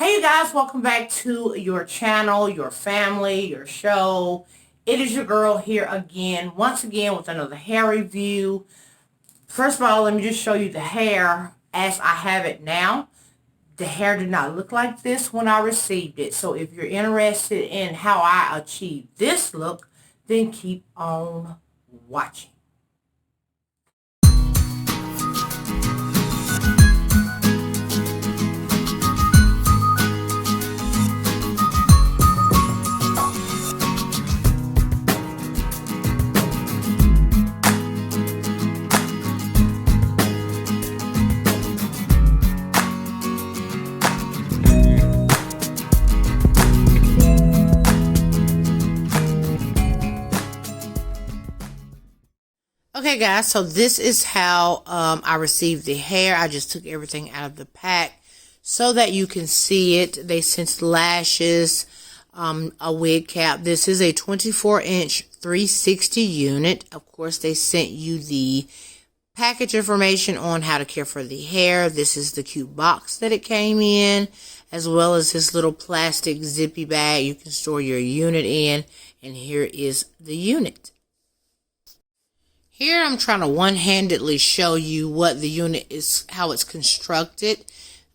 Hey you guys, welcome back to your channel, your family, your show. It is your girl here again, once again with another hair review. First of all, let me just show you the hair as I have it now. The hair did not look like this when I received it. So if you're interested in how I achieved this look, then keep on watching. Okay guys, so this is how I received the hair. I just took everything out of the pack so that you can see it. They sent lashes, a wig cap. This is a 24-inch 360 unit. Of course, they sent you the package information on how to care for the hair. This is the cute box that it came in, as well as this little plastic zippy bag you can store your unit in. And here is the unit. Here I'm trying to one-handedly show you what the unit is, how it's constructed.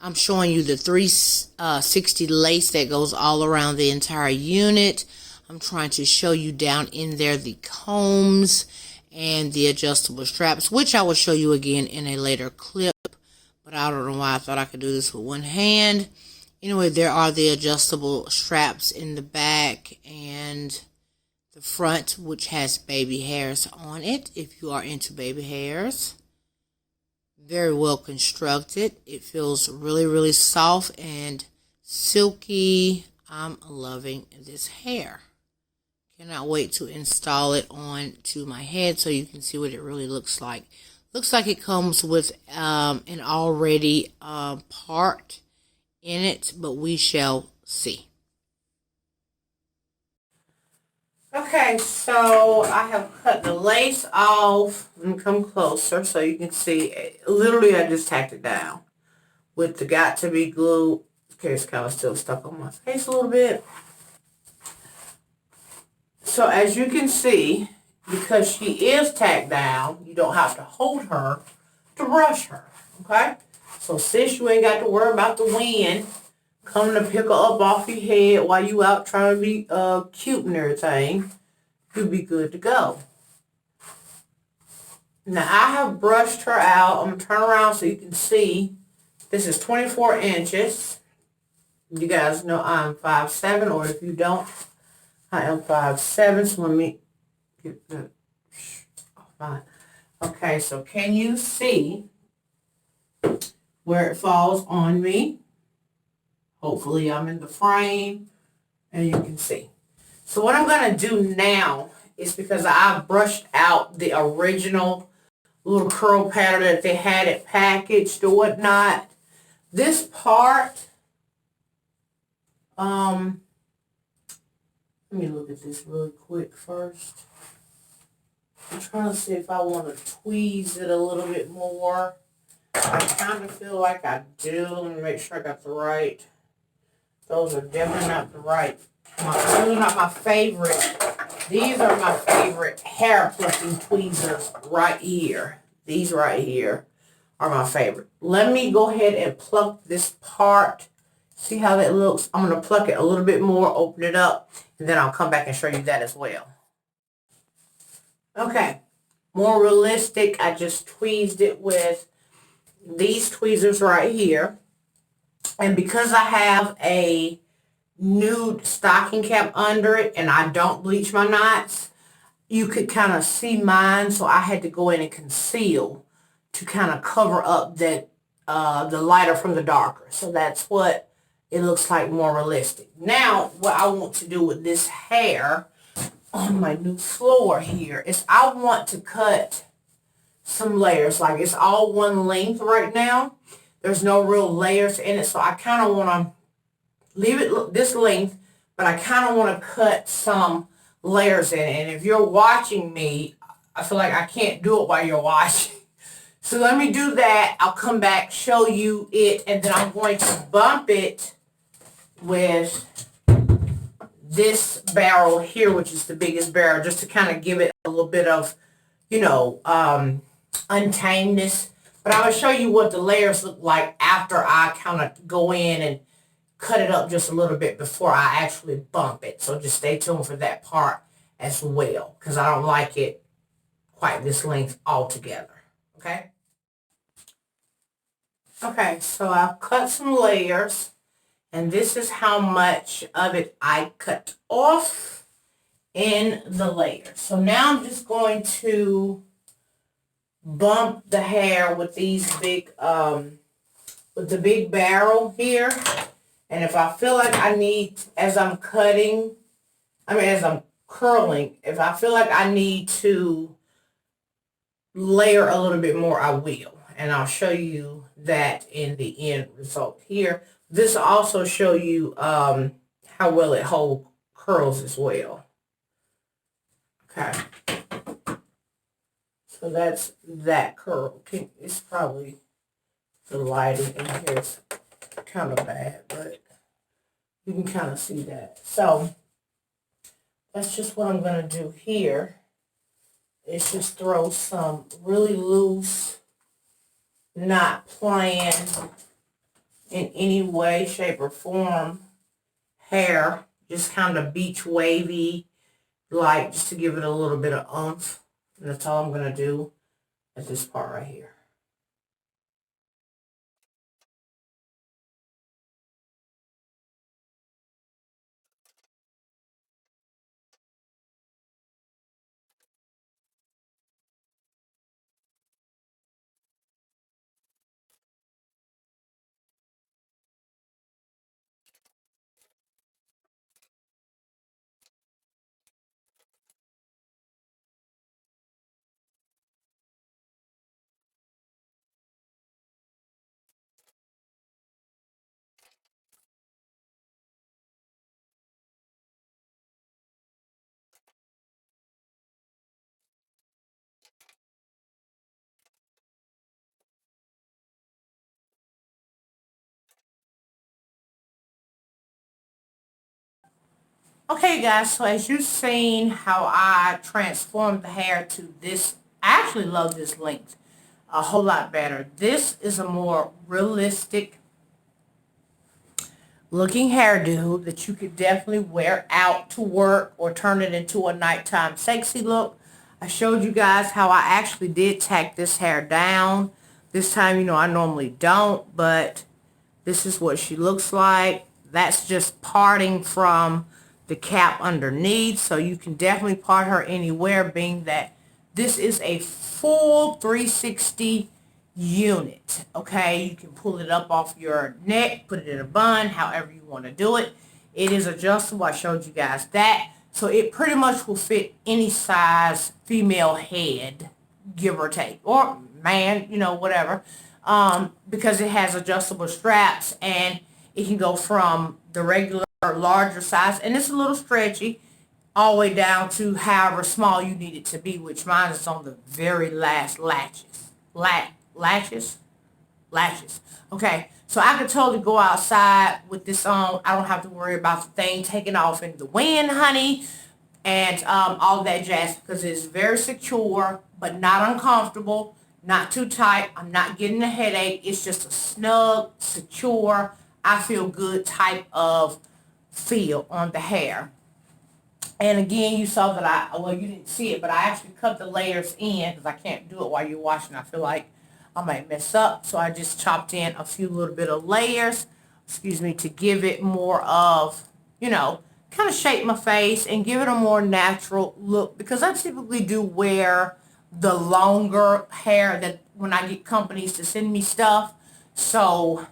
I'm showing you the 360 lace that goes all around the entire unit. I'm trying to show you down in there the combs and the adjustable straps, which I will show you again in a later clip. But I don't know why I thought I could do this with one hand. Anyway, there are the adjustable straps in the back and the front, which has baby hairs on it, if you are into baby hairs. Very well constructed. It feels really soft and silky. I'm loving this hair. Cannot wait to install it on to my head so you can see what it really looks like. Looks like it comes with an already part in it, but we shall see. Okay, so I have cut the lace off. Let me come closer so you can see. Literally, I just tacked it down with the got to be glue. Okay, it's kind of still stuck on my face a little bit. So as you can see, because she is tacked down, you don't have to hold her to brush her, okay? So sis, you ain't got to worry about the wind coming to pick her up off your head while you out trying to be cute and everything. You'll be good to go. Now I have brushed her out. I'm going to turn around so you can see. This is 24 inches. You guys know I'm 5'7", or if you don't, I am 5'7". So let me get the fine. Okay, so can you see where it falls on me? Hopefully I'm in the frame and you can see. So what I'm going to do now is, because I brushed out the original little curl pattern that they had it packaged or whatnot. This part, let me look at this really quick first. I'm trying to see if I want to tweeze it a little bit more. I kind of feel like I do. Let me make sure I got the right. Those are definitely not the right. Those are not my favorite. These are my favorite hair plucking tweezers right here. These right here are my favorite. Let me go ahead and pluck this part. See how that looks? I'm going to pluck it a little bit more, open it up, and then I'll come back and show you that as well. Okay. More realistic. I just tweezed it with these tweezers right here. And because I have a nude stocking cap under it and I don't bleach my knots, you could kind of see mine. So I had to go in and conceal to kind of cover up that the lighter from the darker. So that's what it looks like, more realistic. Now, what I want to do with this hair on my new floor here is I want to cut some layers. Like, it's all one length right now. There's no real layers in it, so I kind of want to leave it this length, but I kind of want to cut some layers in it. And if you're watching me, I feel like I can't do it while you're watching. So let me do that. I'll come back, show you it, and then I'm going to bump it with this barrel here, which is the biggest barrel, just to kind of give it a little bit of, untamedness. But I will show you what the layers look like after I kind of go in and cut it up just a little bit before I actually bump it. So just stay tuned for that part as well, because I don't like it quite this length altogether. Okay? Okay, so I've cut some layers, and this is how much of it I cut off in the layer. So now I'm just going to bump the hair with these big, with the big barrel here. And if I feel like I need, as I'm curling, if I feel like I need to layer a little bit more, I will. And I'll show you that in the end result here. This will also show you how well it curls as well. Okay. So that's that curl. It's probably the lighting in here is kind of bad, but you can kind of see that. So that's just what I'm going to do here. Is just throw some really loose, not planned in any way, shape, or form hair. Just kind of beach wavy, like just to give it a little bit of oomph. And that's all I'm going to do at this part right here. Okay guys, so as you've seen how I transformed the hair to this, I actually love this length a whole lot better. This is a more realistic looking hairdo that you could definitely wear out to work or turn it into a nighttime sexy look. I showed you guys how I actually did tack this hair down. This time, I normally don't, but this is what she looks like. That's just parting from the cap underneath, so you can definitely part her anywhere, being that this is a full 360 unit. Okay, you can pull it up off your neck, put it in a bun, however you want to do it. It is adjustable. I showed you guys that, so it pretty much will fit any size female head, give or take, or man, whatever, because it has adjustable straps, and it can go from the regular larger size, and it's a little stretchy, all the way down to however small you need it to be, which mine is on the very last latches. Latches. Okay, so I could totally go outside with this on. I don't have to worry about the thing taking off in the wind, honey, and all that jazz, because it's very secure, but not uncomfortable, not too tight. I'm not getting a headache. It's just a snug, secure, I feel good type of feel on the hair. And again, you saw that you didn't see it, but I actually cut the layers in because I can't do it while you're washing. I feel like I might mess up. So I just chopped in a few little bit of layers, to give it more of, kind of shape my face and give it a more natural look, because I typically do wear the longer hair that when I get companies to send me stuff. So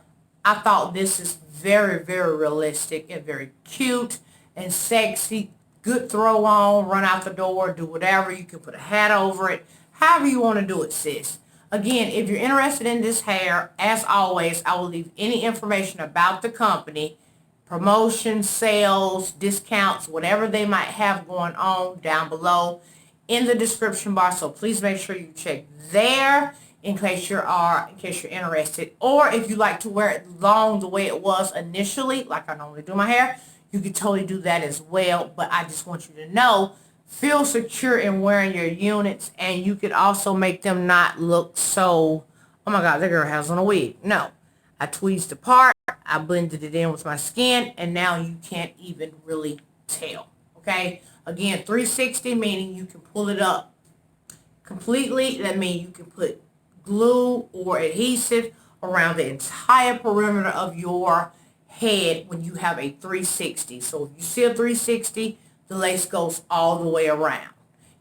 I thought this is very, very realistic and very cute and sexy. Good throw on, run out the door, do whatever. You can put a hat over it. However you want to do it, sis. Again, if you're interested in this hair, as always, I will leave any information about the company, promotions, sales, discounts, whatever they might have going on down below in the description bar. So please make sure you check there. in case you're interested. Or if you like to wear it long the way it was initially, like I normally do my hair, you can totally do that as well. But I just want you to know, feel secure in wearing your units, and you could also make them not look so, oh my God, that girl has on a wig. No, I tweezed the part, I blended it in with my skin, and now you can't even really tell. Okay, again, 360 meaning you can pull it up completely. That means you can put glue or adhesive around the entire perimeter of your head when you have a 360. So if you see a 360, the lace goes all the way around.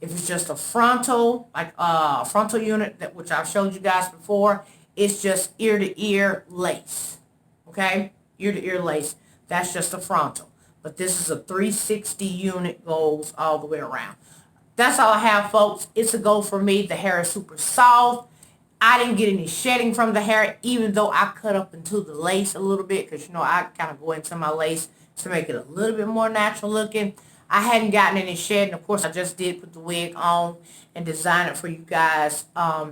If it's just a frontal, like a frontal unit, that which I've showed you guys before, it's just ear to ear lace. Okay, ear to ear lace. That's just a frontal. But this is a 360 unit, goes all the way around. That's all I have, folks. It's a go for me. The hair is super soft. I didn't get any shedding from the hair, even though I cut up into the lace a little bit, because, you know, I kind of go into my lace to make it a little bit more natural looking. I hadn't gotten any shedding. Of course, I just did put the wig on and design it for you guys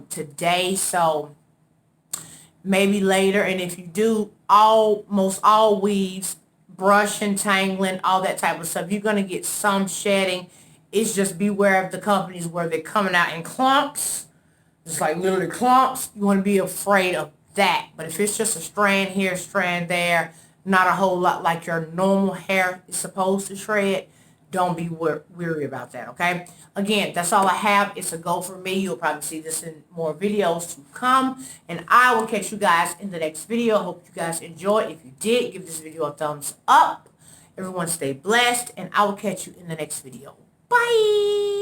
today. So maybe later. And if you do, most all weaves, brushing, tangling, all that type of stuff, you're going to get some shedding. It's just beware of the companies where they're coming out in clumps. It's like literally clumps. You want to be afraid of that. But if it's just a strand here, strand there, not a whole lot like your normal hair is supposed to shred, don't be weary about that, okay? Again, that's all I have. It's a go for me. You'll probably see this in more videos to come. And I will catch you guys in the next video. I hope you guys enjoyed. If you did, give this video a thumbs up. Everyone stay blessed. And I will catch you in the next video. Bye!